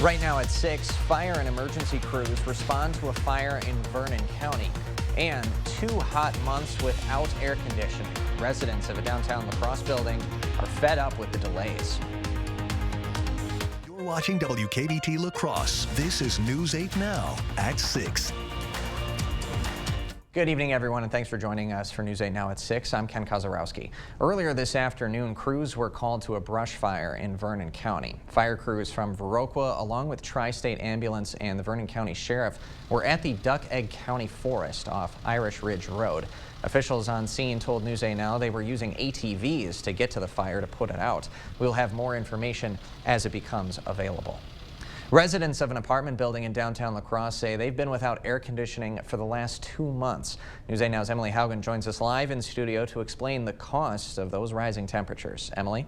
Right now at 6, fire and emergency crews respond to a fire in Vernon County. And 2 hot months without air conditioning. Residents of a downtown La Crosse building are fed up with the delays. You're watching WKBT La Crosse. This is News 8 Now at 6. Good evening, everyone, and thanks for joining us for News 8 Now at 6. I'm Ken Kozarowski. Earlier this afternoon, crews were called to a brush fire in Vernon County. Fire crews from Viroqua, along with Tri-State Ambulance and the Vernon County Sheriff, were at the Duck Egg County Forest off Irish Ridge Road. Officials on scene told News 8 Now they were using ATVs to get to the fire to put it out. We'll have more information as it becomes available. Residents of an apartment building in downtown La Crosse say they've been without air conditioning for the last 2 months. News 8 Now's Emily Haugen joins us live in studio to explain the cost of those rising temperatures. Emily?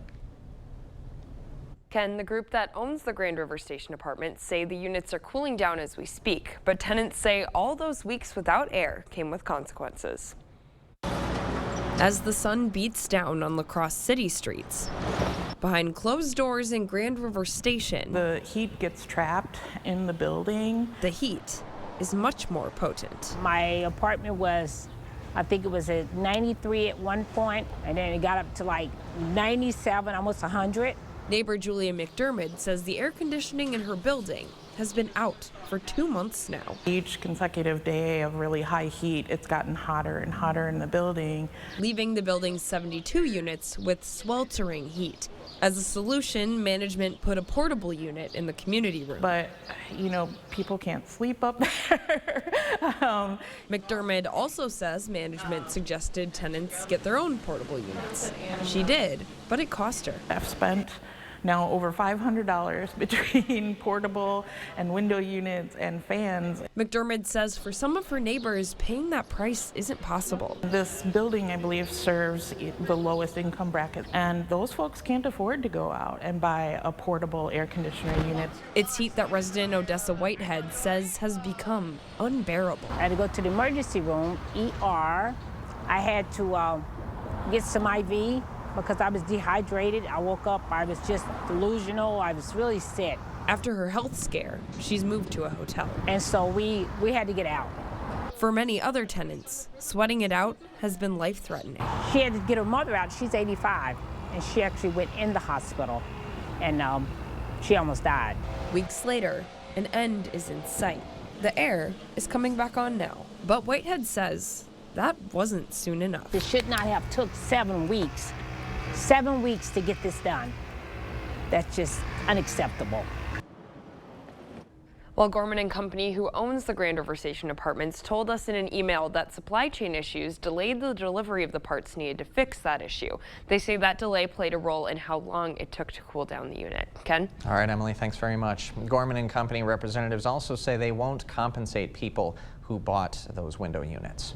Ken, the group that owns the Grand River Station apartments say the units are cooling down as we speak, but tenants say all those weeks without air came with consequences. As the sun beats down on La Crosse city streets, behind closed doors in Grand River Station, the heat gets trapped in the building. The heat is much more potent. My apartment was, I think it was at 93 at one point, and then it got up to like 97, almost 100. Neighbor Julia McDermott says the air conditioning in her building has been out for 2 months now. Each consecutive day of really high heat, it's gotten hotter and hotter in the building, leaving the building's 72 units with sweltering heat. As a solution, management put a portable unit in the community room. But, you know, people can't sleep up there. McDermott also says management suggested tenants get their own portable units. She did, but it cost her. I've spent now over $500 between portable and window units and fans. McDermott says for some of her neighbors, paying that price isn't possible. This building, I believe, serves the lowest income bracket, and those folks can't afford to go out and buy a portable air conditioner unit. It's heat that resident Odessa Whitehead says has become unbearable. I had to go to the emergency room, ER. I had to get some IV because I was dehydrated. I woke up, I was just delusional, I was really sick. After her health scare, she's moved to a hotel. And so we had to get out. For many other tenants, sweating it out has been life-threatening. She had to get her mother out. She's 85, and she actually went in the hospital, and she almost died. Weeks later, an end is in sight. The air is coming back on now, but Whitehead says that wasn't soon enough. It should not have took 7 weeks. 7 weeks to get this done. That's just unacceptable. Well, Gorman and Company, who owns the Grand River Station apartments, told us in an email that supply chain issues delayed the delivery of the parts needed to fix that issue. They say that delay played a role in how long it took to cool down the unit. Ken? All right, Emily, thanks very much. Gorman and Company representatives also say they won't compensate people who bought those window units.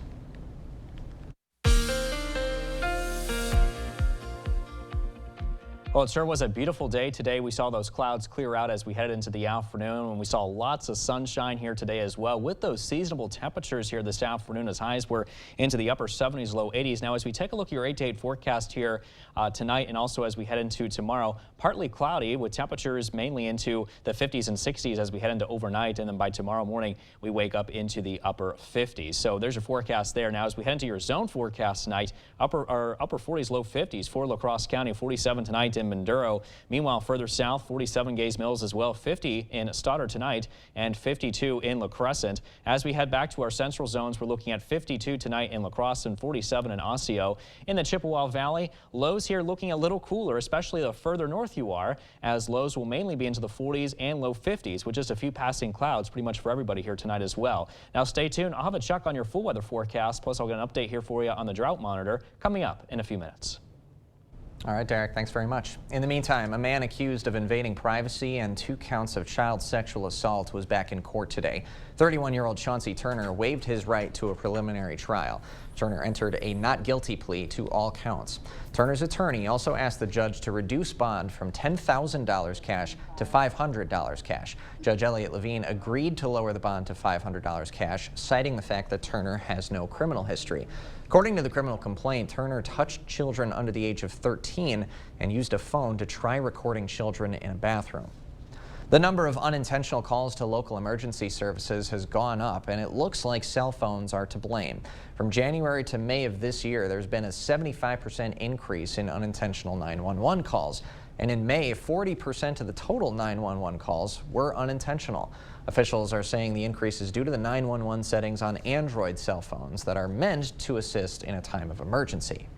Well, it sure was a beautiful day today. We saw those clouds clear out as we headed into the afternoon, and we saw lots of sunshine here today as well, with those seasonable temperatures here this afternoon as highs were into the upper 70s, low 80s. Now, as we take a look at your 8-to-8 forecast here tonight, and also as we head into tomorrow, partly cloudy with temperatures mainly into the 50s and 60s as we head into overnight, and then by tomorrow morning we wake up into the upper 50s. So there's your forecast there. Now, as we head into your zone forecast tonight, upper 40s, low 50s for La Crosse County, 47 tonight in Minduro. Meanwhile, further south, 47 Gays Mills as well, 50 in Stoddard tonight, and 52 in La Crescent. As we head back to our central zones, we're looking at 52 tonight in La Crosse and 47 in Osseo. In the Chippewa Valley, lows here looking a little cooler, especially the further north you are, as lows will mainly be into the 40s and low 50s with just a few passing clouds pretty much for everybody here tonight as well. Now stay tuned. I'll have a check on your full weather forecast, plus I'll get an update here for you on the drought monitor coming up in a few minutes. All right, Derek, thanks very much. In the meantime, a man accused of invading privacy and 2 counts of child sexual assault was back in court today. 31-year-old Chauncey Turner waived his right to a preliminary trial. Turner entered a not guilty plea to all counts. Turner's attorney also asked the judge to reduce bond from $10,000 cash to $500 cash. Judge Elliot Levine agreed to lower the bond to $500 cash, citing the fact that Turner has no criminal history. According to the criminal complaint, Turner touched children under the age of 13 and used a phone to try recording children in a bathroom. The number of unintentional calls to local emergency services has gone up, and it looks like cell phones are to blame. From January to May of this year, there's been a 75% increase in unintentional 911 calls. And in May, 40% of the total 911 calls were unintentional. Officials are saying the increase is due to the 911 settings on Android cell phones that are meant to assist in a time of emergency.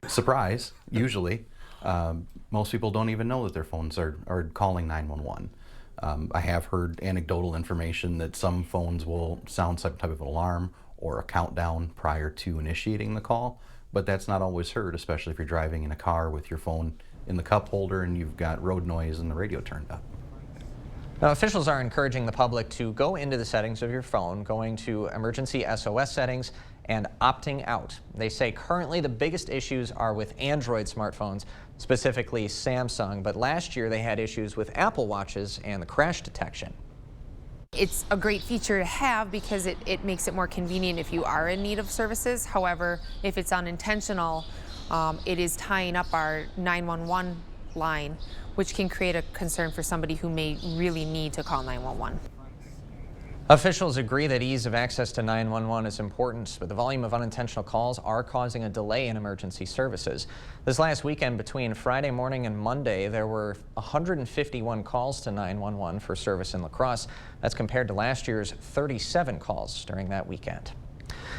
Surprise, usually. Most people don't even know that their phones are calling 911. I have heard anecdotal information that some phones will sound some type of an alarm or a countdown prior to initiating the call, but that's not always heard, especially if you're driving in a car with your phone in the cup holder and you've got road noise and the radio turned up. Now, officials are encouraging the public to go into the settings of your phone, going to emergency SOS settings and opting out. They say currently the biggest issues are with Android smartphones, specifically Samsung, but last year they had issues with Apple Watches and the crash detection. It's a great feature to have because it makes it more convenient if you are in need of services. However, if it's unintentional, it is tying up our 911 line, which can create a concern for somebody who may really need to call 911. Officials agree that ease of access to 911 is important, but the volume of unintentional calls are causing a delay in emergency services. This last weekend, between Friday morning and Monday, there were 151 calls to 911 for service in La Crosse. That's compared to last year's 37 calls during that weekend.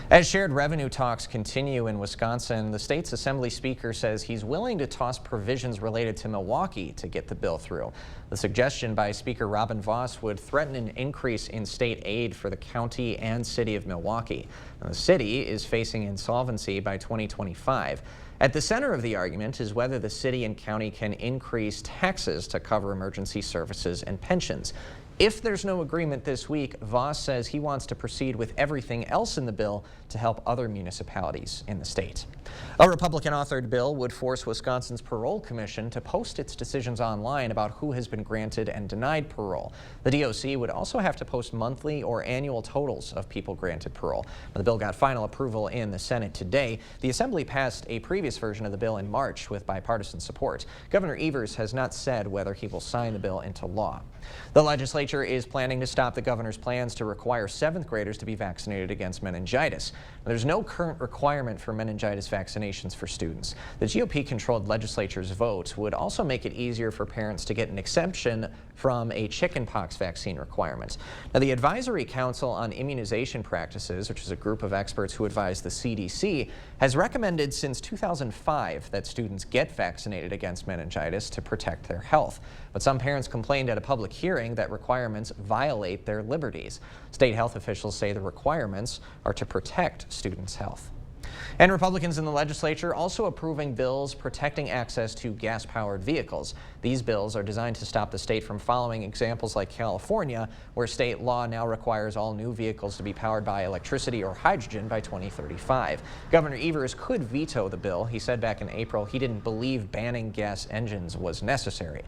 As shared revenue talks continue in Wisconsin, the state's assembly speaker says he's willing to toss provisions related to Milwaukee to get the bill through. The suggestion by Speaker Robin Vos would threaten an increase in state aid for the county and city of Milwaukee. Now, the city is facing insolvency by 2025. At the center of the argument is whether the city and county can increase taxes to cover emergency services and pensions. If there's no agreement this week, Vos says he wants to proceed with everything else in the bill to help other municipalities in the state. A Republican-authored bill would force Wisconsin's Parole Commission to post its decisions online about who has been granted and denied parole. The DOC would also have to post monthly or annual totals of people granted parole. The bill got final approval in the Senate today. The Assembly passed a previous version of the bill in March with bipartisan support. Governor Evers has not said whether he will sign the bill into law. The legislature is planning to stop the governor's plans to require 7th graders to be vaccinated against meningitis. There's no current requirement for meningitis vaccinations for students. The GOP-controlled legislature's vote would also make it easier for parents to get an exemption from a chickenpox vaccine requirement. Now, the Advisory Council on Immunization Practices, which is a group of experts who advise the CDC, has recommended since 2005 that students get vaccinated against meningitis to protect their health. But some parents complained at a public hearing that requirements violate their liberties. State health officials say the requirements are to protect students' health. And Republicans in the legislature also approving bills protecting access to gas-powered vehicles. These bills are designed to stop the state from following examples like California, where state law now requires all new vehicles to be powered by electricity or hydrogen by 2035. Governor Evers could veto the bill. He said back in April he didn't believe banning gas engines was necessary.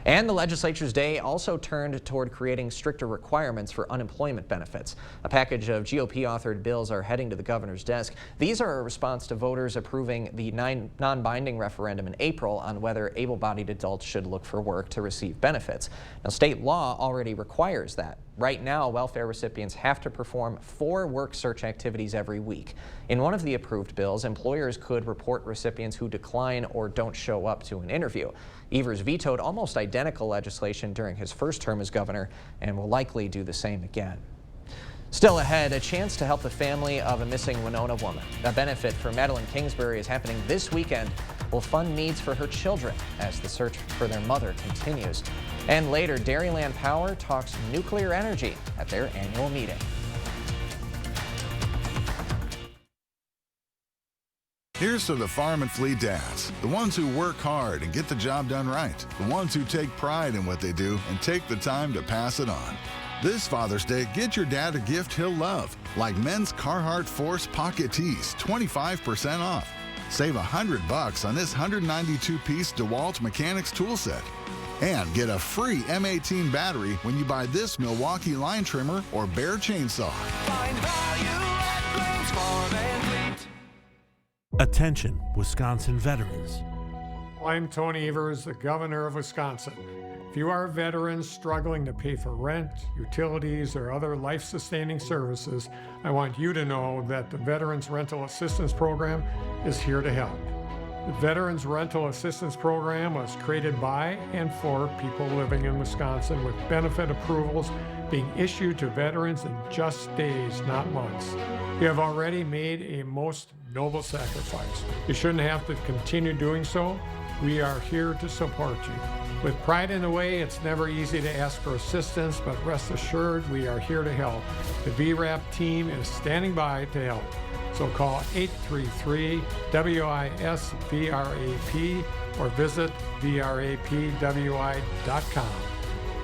And the legislature's day also turned toward creating stricter requirements for unemployment benefits. A package of GOP-authored bills are heading to the governor's desk. These are a response to voters approving the non-binding referendum in April on whether able-bodied adults should look for work to receive benefits. Now, state law already requires that. Right now, welfare recipients have to perform 4 work search activities every week. In one of the approved bills, employers could report recipients who decline or don't show up to an interview. Evers vetoed almost identical legislation during his first term as governor and will likely do the same again. Still ahead, a chance to help the family of a missing Winona woman. A benefit for Madeline Kingsbury is happening this weekend. Will fund needs for her children as the search for their mother continues. And later, Dairyland Power talks nuclear energy at their annual meeting. Here's to the farm and fleet dads, the ones who work hard and get the job done right, the ones who take pride in what they do and take the time to pass it on. This Father's Day, get your dad a gift he'll love, like men's Carhartt Force Pocket Tees, 25% off. Save $100 on this 192-piece DeWalt Mechanics tool set. And get a free M18 battery when you buy this Milwaukee line trimmer or Bear chainsaw. Find value at Glenn's Farm and Fleet. Attention, Wisconsin veterans. I'm Tony Evers, the governor of Wisconsin. If you are a veteran struggling to pay for rent, utilities, or other life-sustaining services, I want you to know that the Veterans Rental Assistance Program is here to help. The Veterans Rental Assistance Program was created by and for people living in Wisconsin, with benefit approvals being issued to veterans in just days, not months. You have already made a most noble sacrifice. You shouldn't have to continue doing so. We are here to support you. With pride in the way, it's never easy to ask for assistance, but rest assured we are here to help. The VRAP team is standing by to help. So call 833-WIS-VRAP or visit VRAPWI.com.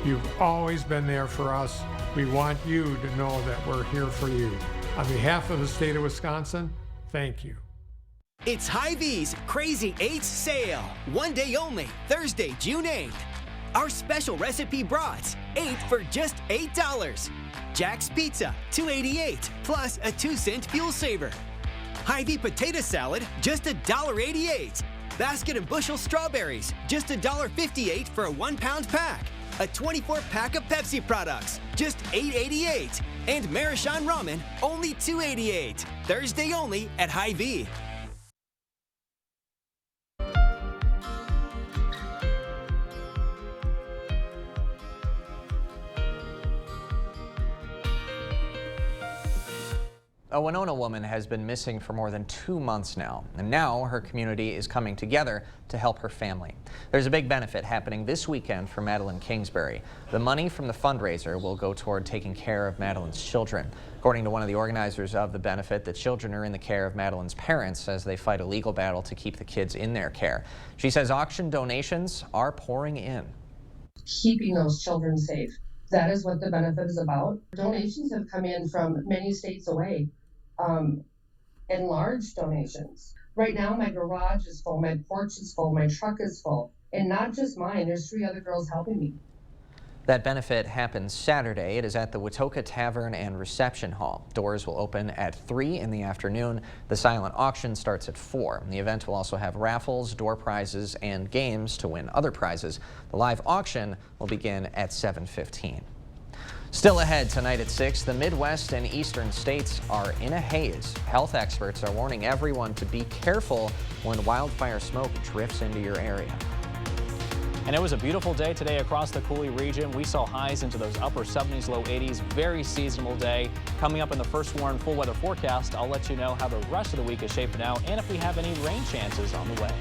You've always been there for us. We want you to know that we're here for you. On behalf of the state of Wisconsin, thank you. It's Hy-Vee's Crazy 8 sale. One day only, Thursday, June 8th. Our special recipe brats, 8 for just $8. Jack's Pizza, $2.88, plus a 2-cent fuel saver. Hy-Vee potato salad, just $1.88. Basket and bushel strawberries, just $1.58 for a 1-pound pack. A 24-pack of Pepsi products, just $8.88. And Maruchan Ramen, only $2.88. Thursday only at Hy-Vee. A Winona woman has been missing for more than 2 months now, and now her community is coming together to help her family. There's a big benefit happening this weekend for Madeline Kingsbury. The money from the fundraiser will go toward taking care of Madeline's children. According to one of the organizers of the benefit, the children are in the care of Madeline's parents as they fight a legal battle to keep the kids in their care. She says auction donations are pouring in. Keeping those children safe. That is what the benefit is about. Donations have come in from many states away. And large donations. Right now, my garage is full, my porch is full, my truck is full, and not just mine. There's 3 other girls helping me. That benefit happens Saturday. It is at the Watoka Tavern and Reception Hall. Doors will open at 3 in the afternoon. The silent auction starts at 4. The event will also have raffles, door prizes, and games to win other prizes. The live auction will begin at 7:15. Still ahead tonight at 6, the Midwest and eastern states are in a haze. Health experts are warning everyone to be careful when wildfire smoke drifts into your area. And it was a beautiful day today across the Coulee region. We saw highs into those upper 70s, low 80s. Very seasonable day. Coming up in the First Warn full weather forecast, I'll let you know how the rest of the week is shaping out and if we have any rain chances on the way.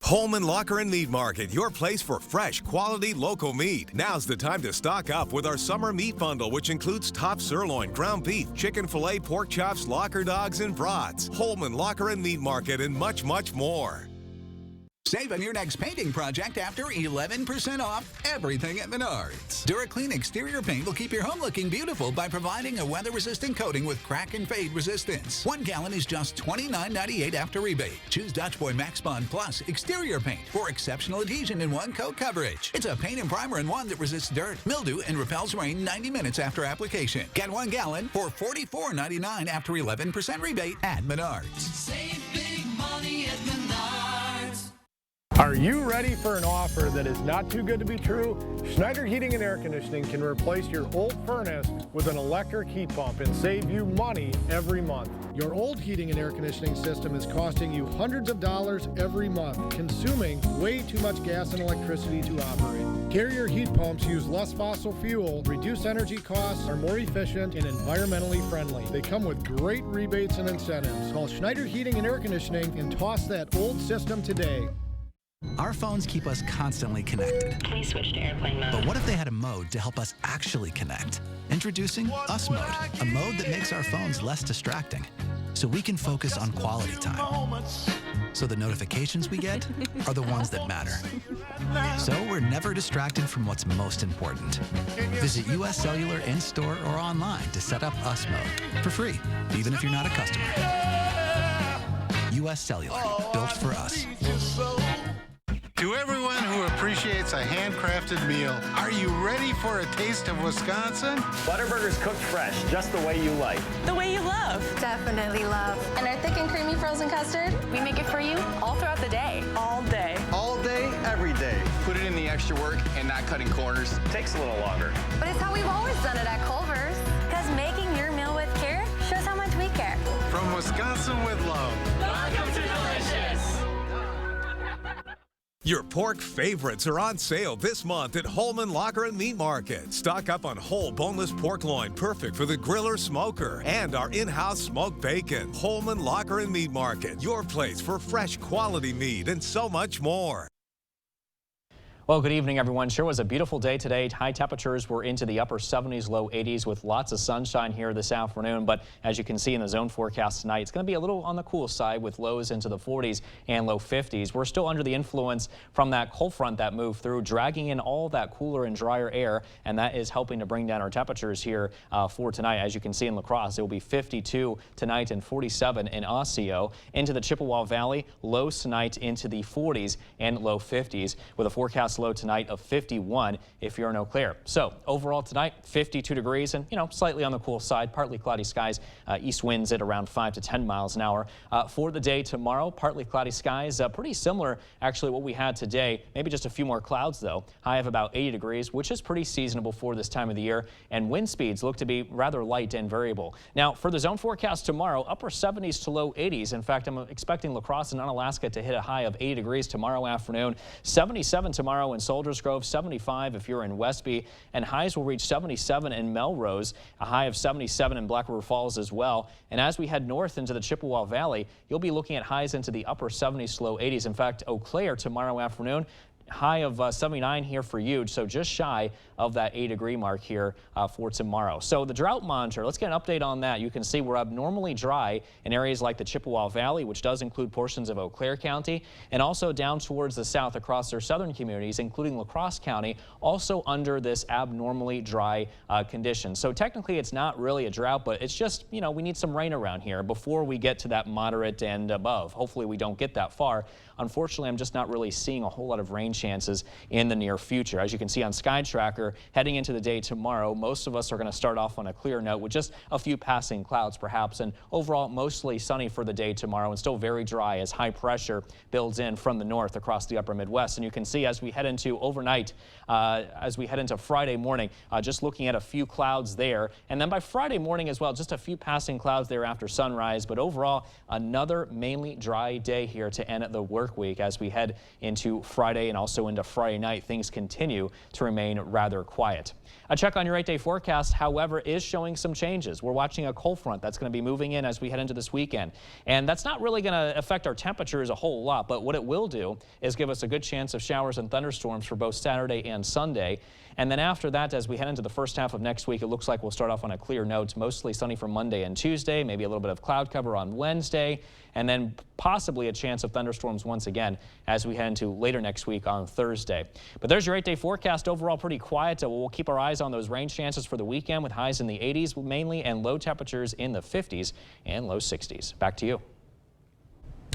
Holman Locker and Meat Market, your place for fresh, quality, local meat. Now's the time to stock up with our summer meat bundle, which includes top sirloin, ground beef, chicken filet, pork chops, locker dogs, and brats. Holman Locker and Meat Market, and much, much more. Save on your next painting project after 11% off everything at Menards. DuraClean exterior paint will keep your home looking beautiful by providing a weather-resistant coating with crack and fade resistance. 1 gallon is just $29.98 after rebate. Choose Dutch Boy Max Bond Plus exterior paint for exceptional adhesion and 1-coat coverage. It's a paint and primer in one that resists dirt, mildew, and repels rain 90 minutes after application. Get 1 gallon for $44.99 after 11% rebate at Menards. Save big money at Menards. Are you ready for an offer that is not too good to be true? Schneider Heating and Air Conditioning can replace your old furnace with an electric heat pump and save you money every month. Your old heating and air conditioning system is costing you hundreds of dollars every month, consuming way too much gas and electricity to operate. Carrier heat pumps use less fossil fuel, reduce energy costs, are more efficient, and environmentally friendly. They come with great rebates and incentives. Call Schneider Heating and Air Conditioning and toss that old system today. Our phones keep us constantly connected. Please switch to airplane mode. But what if they had a mode to help us actually connect? Introducing Us Mode, a mode that makes our phones less distracting. so we can focus on quality time. So the notifications we get are the ones that matter. So we're never distracted from what's most important. Visit US Cellular in-store or online to set up US Mode for free, even if you're not a customer. US Cellular, built for us. To everyone who appreciates a handcrafted meal, are you ready for a taste of Wisconsin? Butterburgers cooked fresh, just the way you like. The way you love. Definitely love. And our thick and creamy frozen custard, we make it for you all throughout the day. All day. All day, every day. Put it in the extra work and not cutting corners. Takes a little longer. But it's how we've always done it at Culver's. Because making your meal with care shows how much we care. From Wisconsin with love. Welcome to Delicious. Your pork favorites are on sale this month at Holman Locker and Meat Market. Stock up on whole boneless pork loin, perfect for the grill or smoker, and our in-house smoked bacon. Holman Locker and Meat Market, your place for fresh quality meat and so much more. Well, good evening, everyone. Sure was a beautiful day today. High temperatures were into the upper 70s, low 80s with lots of sunshine here this afternoon. But as you can see in the zone forecast tonight, it's going to be a little on the cool side with lows into the 40s and low 50s. We're still under the influence from that cold front that moved through, dragging in all that cooler and drier air, and that is helping to bring down our temperatures here for tonight. As you can see in La Crosse, it will be 52 tonight and 47 in Osseo. Into the Chippewa Valley, lows tonight into the 40s and low 50s with a forecast low tonight of 51 if you're in Eau Claire. So overall tonight, 52 degrees and, slightly on the cool side, partly cloudy skies, east winds at around 5 to 10 miles an hour. For the day tomorrow, partly cloudy skies, pretty similar actually what we had today, maybe just a few more clouds though. High of about 80 degrees, which is pretty seasonable for this time of the year, and wind speeds look to be rather light and variable. Now for the zone forecast tomorrow, upper 70s to low 80s. In fact, I'm expecting La Crosse and Unalaska to hit a high of 80 degrees tomorrow afternoon, 77 tomorrow in Soldiers Grove, 75 if you're in Westby, and highs will reach 77 in Melrose, a high of 77 in Black River Falls as well. And as we head north into the Chippewa Valley, you'll be looking at highs into the upper 70s to low 80s. In fact, Eau Claire tomorrow afternoon, high of 79 here for Huge, so just shy of that 80-degree mark here for tomorrow. So the drought monitor, let's get an update on that. You can see we're abnormally dry in areas like the Chippewa Valley, which does include portions of Eau Claire County, and also down towards the south across their southern communities, including La Crosse County, also under this abnormally dry condition. So technically it's not really a drought, but it's just, we need some rain around here before we get to that moderate and above. Hopefully we don't get that far. Unfortunately, I'm just not really seeing a whole lot of rain chances in the near future. As you can see on Sky Tracker, heading into the day tomorrow, most of us are going to start off on a clear note with just a few passing clouds perhaps, and overall mostly sunny for the day tomorrow and still very dry as high pressure builds in from the north across the upper Midwest. And you can see as we head into overnight, as we head into Friday morning, just looking at a few clouds there, and then by Friday morning as well, just a few passing clouds there after sunrise, but overall another mainly dry day here to end the work week. As we head into Friday and also into Friday night, things continue to remain rather quiet. A check on your 8-day forecast, however, is showing some changes. We're watching a cold front that's going to be moving in as we head into this weekend, and that's not really going to affect our temperatures a whole lot, but what it will do is give us a good chance of showers and thunderstorms for both Saturday and Sunday. And then after that, as we head into the first half of next week, it looks like we'll start off on a clear note, mostly sunny for Monday and Tuesday, maybe a little bit of cloud cover on Wednesday, and then possibly a chance of thunderstorms once again as we head into later next week on Thursday. But there's your 8-day forecast. Overall pretty quiet. We'll keep our eyes on those rain chances for the weekend with highs in the 80s mainly and low temperatures in the 50s and low 60s. Back to you.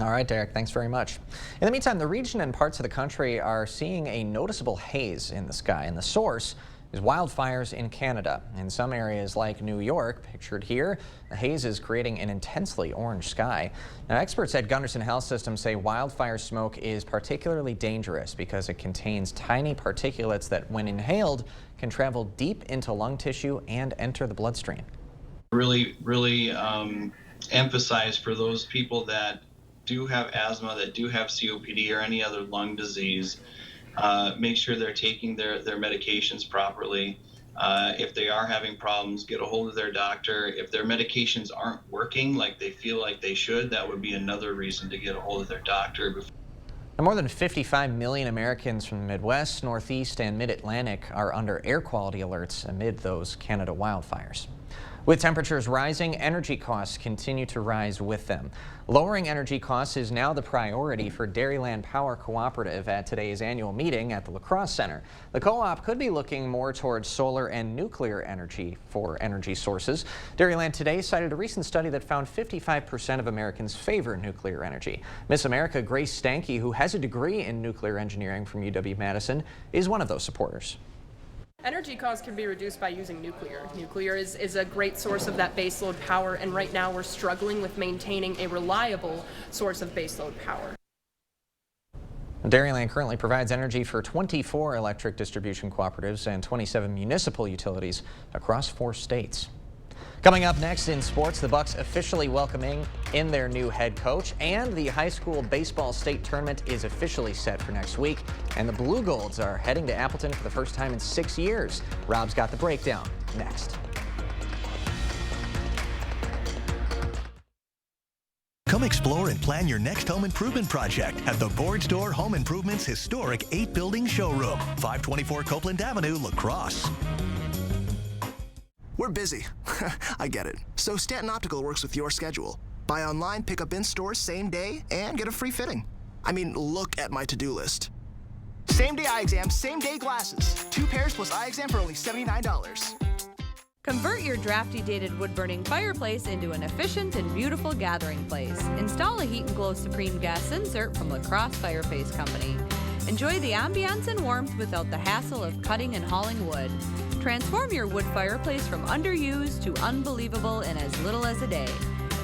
All right, Derek, thanks very much. In the meantime, the region and parts of the country are seeing a noticeable haze in the sky, and the source is wildfires in Canada. In some areas like New York, pictured here, the haze is creating an intensely orange sky. Now, experts at Gunderson Health System say wildfire smoke is particularly dangerous because it contains tiny particulates that, when inhaled, can travel deep into lung tissue and enter the bloodstream. Really emphasize for those people that do have asthma, that do have COPD or any other lung disease, make sure they're taking their medications properly. If they are having problems, get a hold of their doctor. If their medications aren't working like they feel like they should, that would be another reason to get a hold of their doctor. Now, more than 55 million Americans from the Midwest, Northeast, and Mid-Atlantic are under air quality alerts amid those Canada wildfires. With temperatures rising, energy costs continue to rise with them. Lowering energy costs is now the priority for Dairyland Power Cooperative at today's annual meeting at the La Crosse Center. The co-op could be looking more towards solar and nuclear energy for energy sources. Dairyland today cited a recent study that found 55% of Americans favor nuclear energy. Miss America Grace Stanke, who has a degree in nuclear engineering from UW-Madison, is one of those supporters. Energy costs can be reduced by using nuclear. Nuclear is a great source of that baseload power, and right now we're struggling with maintaining a reliable source of baseload power. Dairyland currently provides energy for 24 electric distribution cooperatives and 27 municipal utilities across 4 states. Coming up next in sports, the Bucks officially welcoming in their new head coach, and the high school baseball state tournament is officially set for next week, and the Blue Golds are heading to Appleton for the first time in 6 years. Rob's got the breakdown next. Come explore and plan your next home improvement project at the Board Door Home Improvement's historic 8-building showroom, 524 Copeland Avenue, La Crosse. We're busy. I get it. So Stanton Optical works with your schedule. Buy online, pick up in store same day, and get a free fitting. I mean, look at my to-do list. Same day eye exam, same day glasses. 2 pairs plus eye exam for only $79. Convert your drafty dated wood-burning fireplace into an efficient and beautiful gathering place. Install a Heat and Glow Supreme gas insert from La Crosse Fireplace Company. Enjoy the ambiance and warmth without the hassle of cutting and hauling wood. Transform your wood fireplace from underused to unbelievable in as little as a day.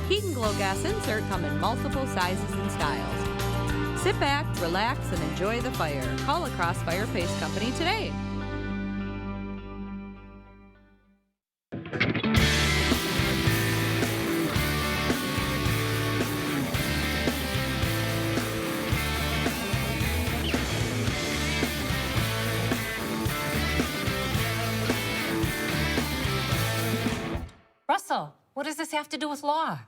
Heat and Glow gas insert come in multiple sizes and styles. Sit back, relax, and enjoy the fire. Call La Crosse Fireplace Company today. Russell, what does this have to do with law?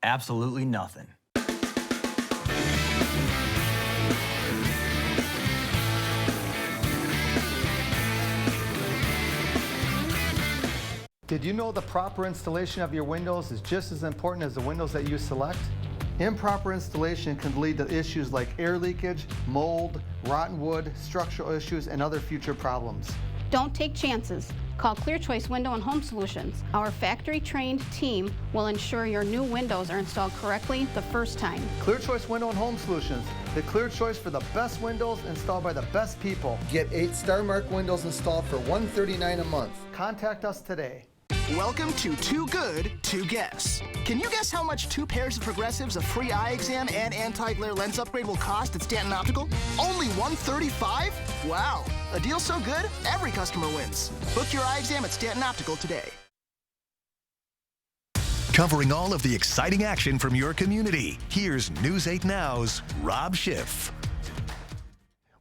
Absolutely nothing. Did you know the proper installation of your windows is just as important as the windows that you select? Improper installation can lead to issues like air leakage, mold, rotten wood, structural issues, and other future problems. Don't take chances. Call Clear Choice Window and Home Solutions. Our factory-trained team will ensure your new windows are installed correctly the first time. Clear Choice Window and Home Solutions, the clear choice for the best windows installed by the best people. Get 8 Star Mark windows installed for $139 a month. Contact us today. Welcome to Too Good to Guess. Can you guess how much 2 pairs of Progressives, a free eye exam, and anti-glare lens upgrade will cost at Stanton Optical? Only $135? Wow, a deal so good, every customer wins. Book your eye exam at Stanton Optical today. Covering all of the exciting action from your community, here's News 8 Now's Rob Schiff.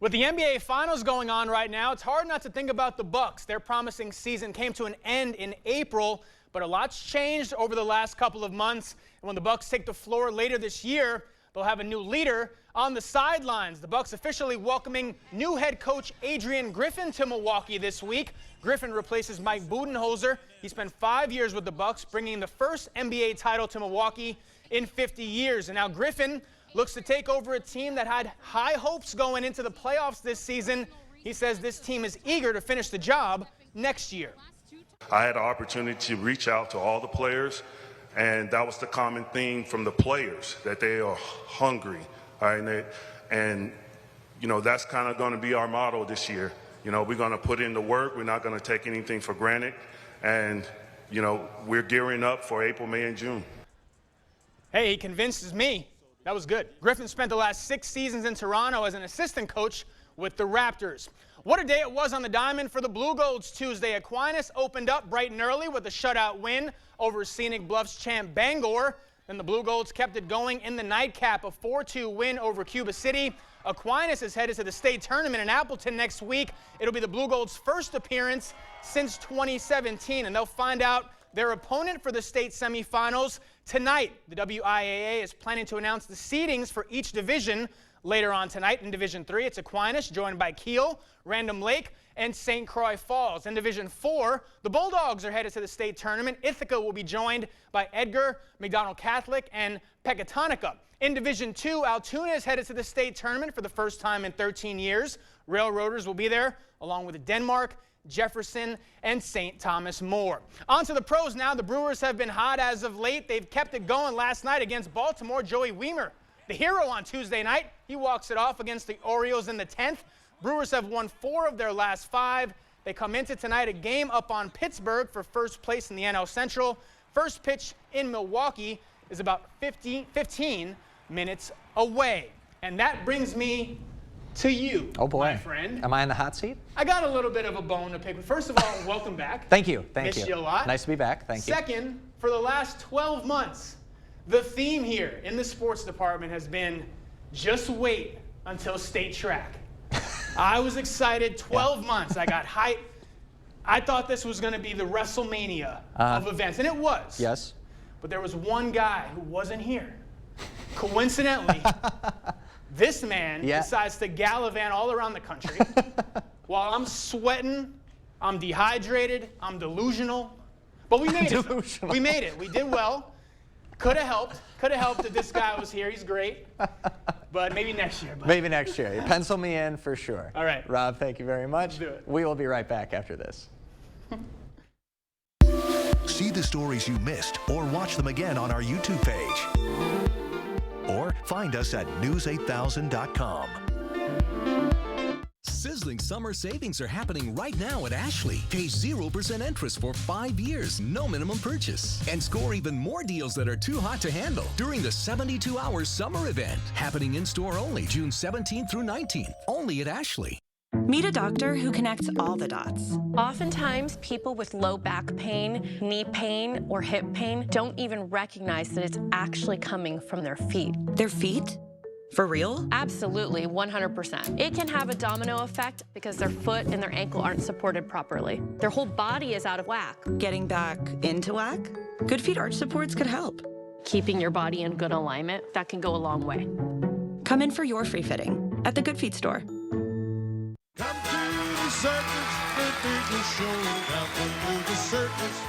With the NBA Finals going on right now, it's hard not to think about the Bucks. Their promising season came to an end in April, but a lot's changed over the last couple of months. And when the Bucks take the floor later this year, they'll have a new leader on the sidelines. The Bucks officially welcoming new head coach Adrian Griffin to Milwaukee this week. Griffin replaces Mike Budenholzer. He spent 5 years with the Bucks, bringing the first NBA title to Milwaukee in 50 years. And now Griffin looks to take over a team that had high hopes going into the playoffs this season. He says this team is eager to finish the job next year. I had the opportunity to reach out to all the players, and that was the common theme from the players, that they are hungry. All right, and you know, that's kind of going to be our motto this year. You know, we're going to put in the work. We're not going to take anything for granted. And, you know, we're gearing up for April, May, and June. Hey, he convinces me. That was good. Griffin spent the last 6 seasons in Toronto as an assistant coach with the Raptors. What a day it was on the diamond for the Blue Golds Tuesday. Aquinas opened up bright and early with a shutout win over Scenic Bluffs champ Bangor. Then the Blue Golds kept it going in the nightcap, a 4-2 win over Cuba City. Aquinas is headed to the state tournament in Appleton next week. It'll be the Blue Golds' first appearance since 2017, and they'll find out their opponent for the state semifinals tonight. The WIAA is planning to announce the seedings for each division Later on tonight in Division 3, it's Aquinas, joined by Kiel, Random Lake, and St. Croix Falls. In Division 4, the Bulldogs are headed to the state tournament. Ithaca will be joined by Edgar, McDonald Catholic, and Pecatonica. In Division 2, Altoona is headed to the state tournament for the first time in 13 years. Railroaders will be there, along with Denmark, Jefferson, and St. Thomas More. On to the pros now. The Brewers have been hot as of late. They've kept it going last night against Baltimore. Joey Wiemer, the hero on Tuesday night, he walks it off against the Orioles in the 10th. Brewers have won 4 of their last 5. They come into tonight a game up on Pittsburgh for first place in the NL Central. First pitch in Milwaukee is about 15 minutes away. And that brings me to you, oh boy, my friend. Am I in the hot seat? I got a little bit of a bone to pick. First of all, welcome back. Thank you. Thank Missed you. you a lot. Nice to be back. Thank you. Second, for the last 12 months, the theme here in the sports department has been just wait until state track. I was excited 12 months. I got hyped. I thought this was going to be the WrestleMania of events, and it was. Yes. But there was one guy who wasn't here. Coincidentally, this man decides to gallivant all around the country while I'm sweating, I'm dehydrated, I'm delusional. But we made it. We made it. We did well. Could have helped. Could have helped if this guy was here. He's great. But maybe next year. Buddy. Maybe next year. You pencil me in for sure. All right. Rob, thank you very much. Let's do it. We will be right back after this. See the stories you missed or watch them again on our YouTube page. Or find us at news8000.com. Sizzling summer savings are happening right now at Ashley. Pay 0% interest for 5 years, no minimum purchase. And score even more deals that are too hot to handle during the 72-hour summer event. Happening in-store only June 17th through 19th. Only at Ashley. Meet a doctor who connects all the dots. Oftentimes, people with low back pain, knee pain, or hip pain don't even recognize that it's actually coming from their feet. Their feet? For real? Absolutely, 100%. It can have a domino effect because their foot and their ankle aren't supported properly. Their whole body is out of whack. Getting back into whack? Good Feet arch supports could help. Keeping your body in good alignment, that can go a long way. Come in for your free fitting at the Good Feet store.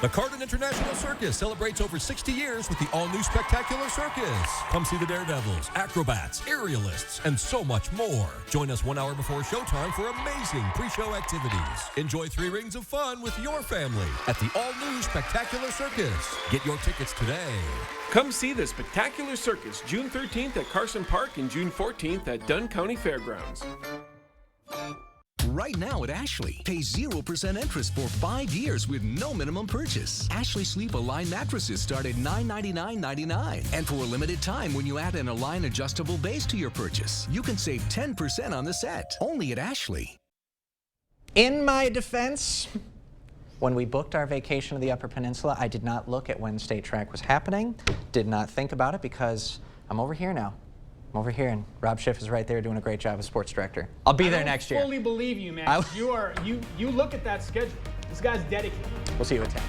The Carden International Circus celebrates over 60 years with the all-new Spectacular Circus. Come see the Daredevils, acrobats, aerialists, and so much more. Join us 1 hour before showtime for amazing pre-show activities. Enjoy 3 rings of fun with your family at the all-new Spectacular Circus. Get your tickets today. Come see the Spectacular Circus June 13th at Carson Park and June 14th at Dunn County Fairgrounds. Right now at Ashley, pay 0% interest for 5 years with no minimum purchase. Ashley Sleep Align mattresses start at $999.99. And for a limited time, when you add an Align adjustable base to your purchase, you can save 10% on the set. Only at Ashley. In my defense, when we booked our vacation to the Upper Peninsula, I did not look at when state track was happening, did not think about it because I'm over here now. I'm over here, and Rob Schiff is right there doing a great job as sports director. I'll be there next year. I fully believe you, man. You look at that schedule. This guy's dedicated. We'll see you at 10.